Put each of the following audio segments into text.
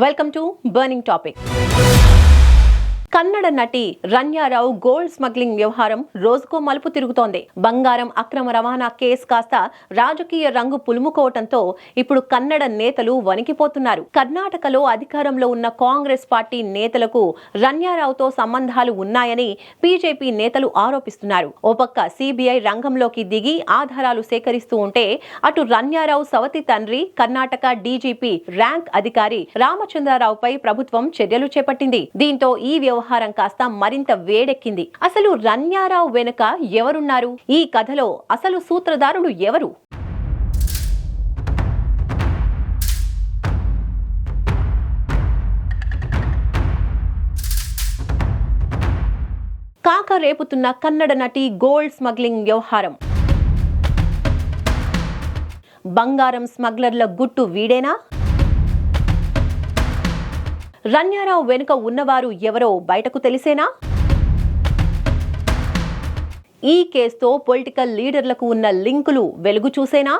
Welcome to burning topic. Kannada నటి Ranya Rao gold smuggling వ్యవహారం రోజుకో మలుపు తిరుగుతోంది. బంగారం అక్రమ రవాణా కేసు కాస్త రాజకీయ రంగు పులుముకోవటంతో ఇప్పుడు కన్నడ నేతలు వణికిపోతున్నారు. కర్ణాటకలో అధికారంలో ఉన్న కాంగ్రెస్ పార్టీ నేతలకు రన్యారావుతో సంబంధాలు ఉన్నాయని బీజేపీ నేతలు ఆరోపిస్తున్నారు. ఓ పక్క సిబిఐ రంగంలోకి దిగి ఆధారాలు సేకరిస్తూ ఉంటే, అటు రన్యారావు సవతి తండ్రి కర్ణాటక డీజీపీ ర్యాంక్ అధికారి రామచంద్రరావుపై ప్రభుత్వం చర్యలు చేపట్టింది. దీంతో ఈ వ్యవహారం కాస్త మరింత వేడెక్కింది. అసలు రన్యారావు వెనుక ఎవరున్నారు? ఈ కథలో అసలు సూత్రధారులు ఎవరు? కాక రేపుతున్న కన్నడ నటి గోల్డ్ స్మగ్లింగ్ వ్యవహారం. బంగారం స్మగ్లర్ల గుట్టు వీడేనా? రన్యారావు వెనుక ఉన్నవారు ఎవరో బయటకు తెలిసేనా? ఈ కేసుతో పొలిటికల్ లీడర్లకు ఉన్న లింకులు వెలుగు చూసేనా?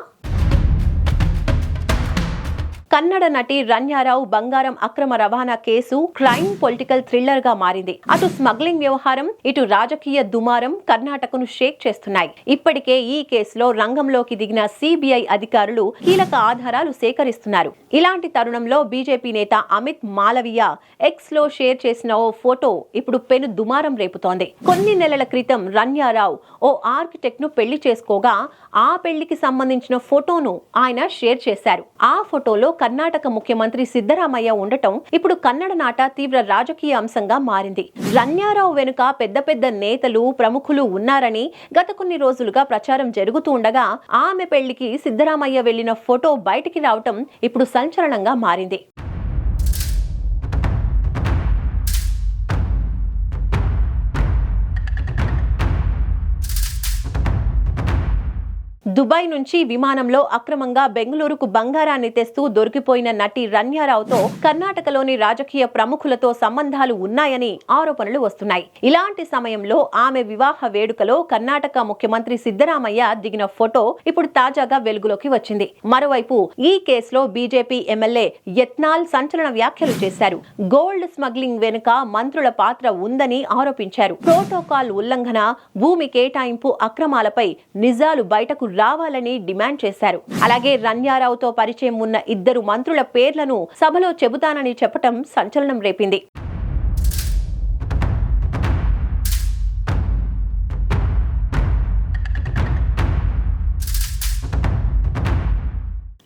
కన్నడ నటి రన్యారావు బంగారం అక్రమ రవాణా కేసు క్రైమ్ పొలిటికల్ థ్రిల్లర్ గా మారింది. అటు స్మగ్లింగ్ వ్యవహారం, ఇటు రాజకీయ దుమారం కర్ణాటకను షేక్ చేస్తున్నాయి. ఇప్పటికే ఈ కేసులో రంగంలోకి దిగిన సిబిఐ అధికారులు కీలక ఆధారాలు సేకరిస్తున్నారు. ఇలాంటి తరుణంలో బీజేపీ నేత అమిత్ మాలవీయ ఎక్స్ లో షేర్ చేసిన ఓ ఫోటో ఇప్పుడు పెను దుమారం రేపుతోంది. కొన్ని నెలల క్రితం రన్యారావు ఓ ఆర్కిటెక్ట్ ను పెళ్లి చేసుకోగా ఆ పెళ్లికి సంబంధించిన ఫోటోను ఆయన షేర్ చేశారు. ఆ ఫోటోలో కర్ణాటక ముఖ్యమంత్రి సిద్ధరామయ్య ఉండటం ఇప్పుడు కన్నడ నాట తీవ్ర రాజకీయ అంశంగా మారింది. రన్యారావు వెనుక పెద్ద పెద్ద నేతలు, ప్రముఖులు ఉన్నారని గత కొన్ని రోజులుగా ప్రచారం జరుగుతూ ఉండగా, ఆమె పెళ్లికి సిద్ధరామయ్య వెళ్లిన ఫోటో బయటికి రావటం ఇప్పుడు సంచలనంగా మారింది. దుబాయ్ నుంచి విమానంలో అక్రమంగా బెంగళూరుకు బంగారాన్ని తెస్తూ దొరికిపోయిన నటి రన్యారావుతో కర్ణాటకలోని రాజకీయ ప్రముఖులతో సంబంధాలు ఉన్నాయని ఆరోపణలు వస్తున్నాయి. ఇలాంటి సమయంలో ఆమె వివాహ వేడుకలో కర్ణాటక ముఖ్యమంత్రి సిద్ధరామయ్య దిగిన ఫోటో ఇప్పుడు తాజాగా వెలుగులోకి వచ్చింది. మరోవైపు ఈ కేసులో బీజేపీ ఎమ్మెల్యే యత్నాల్ సంచలన వ్యాఖ్యలు చేశారు. గోల్డ్ స్మగ్లింగ్ వెనుక మంత్రుల పాత్ర ఉందని ఆరోపించారు. ప్రోటోకాల్ ఉల్లంఘన, భూమి కేటాయింపు అక్రమాలపై నిజాలు బయటకు రావాలని డిమాండ్ చేశారు. అలాగే రన్యారావుతో పరిచయం ఉన్న ఇద్దరు మంత్రుల పేర్లను సభలో చెబుతానని చెప్పటం సంచలనం రేపింది.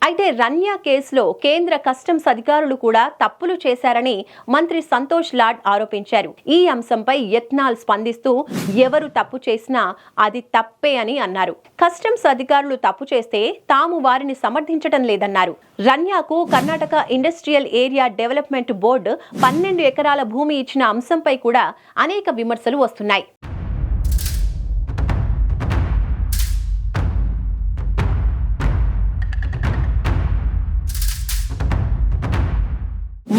అయితే రన్యా కేసులో కేంద్ర కస్టమ్స్ అధికారులు కూడా తప్పులు చేశారని మంత్రి సంతోష్ లాడ్ ఆరోపించారు. ఈ అంశంపై యత్నాల్ స్పందిస్తూ, ఎవరు తప్పు చేసినా అది తప్పే అని అన్నారు. కస్టమ్స్ అధికారులు తప్పు చేస్తే తాము వారిని సమర్థించడం లేదన్నారు. రన్యాకు Karnataka industrial area development board 12 ఎకరాల భూమి ఇచ్చిన అంశంపై కూడా అనేక విమర్శలు వస్తున్నాయి.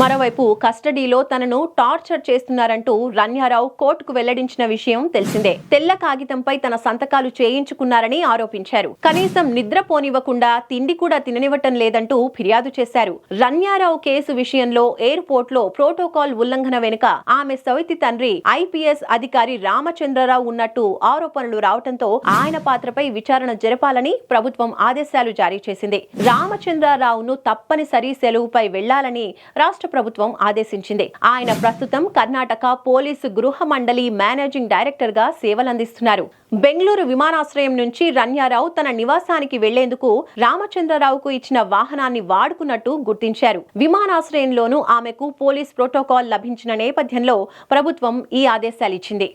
మరోవైపు కస్టడీలో తనను టార్చర్ చేస్తున్నారంటూ రన్యారావు కోర్టుకు వెల్లడించిన విషయం తెలిసిందే. తెల్ల కాగితంపై తన సంతకాలు చేయించుకున్నారని ఆరోపించారు. కనీసం నిద్రపోనివ్వకుండా తిండి కూడా తిననివ్వటం లేదంటూ ఫిర్యాదు చేశారు. రన్యారావు కేసు విషయంలో ఎయిర్పోర్ట్ లో ప్రోటోకాల్ ఉల్లంఘన వెనుక ఆమె సవితి తండ్రి ఐపీఎస్ అధికారి రామచంద్రరావు ఉన్నట్టు ఆరోపణలు రావడంతో ఆయన పాత్రపై విచారణ జరపాలని ప్రభుత్వం ఆదేశాలు జారీ చేసింది. రామచంద్రరావును తప్పనిసరి సెలవుపై వెళ్లాలని రాష్ట్ర ప్రభుత్వం ఆదేశించింది. ఆయన ప్రస్తుతం కర్ణాటక పోలీసు గృహ మండలి మేనేజింగ్ డైరెక్టర్ గా సేవలందిస్తున్నారు. బెంగళూరు విమానాశ్రయం నుంచి రన్యారావు తన నివాసానికి వెళ్లేందుకు రామచంద్రరావుకు ఇచ్చిన వాహనాన్ని వాడుకున్నట్టు గుర్తించారు. విమానాశ్రయంలోనూ ఆమెకు పోలీస్ ప్రోటోకాల్ లభించిన నేపథ్యంలో ప్రభుత్వం ఈ ఆదేశాలిచ్చింది.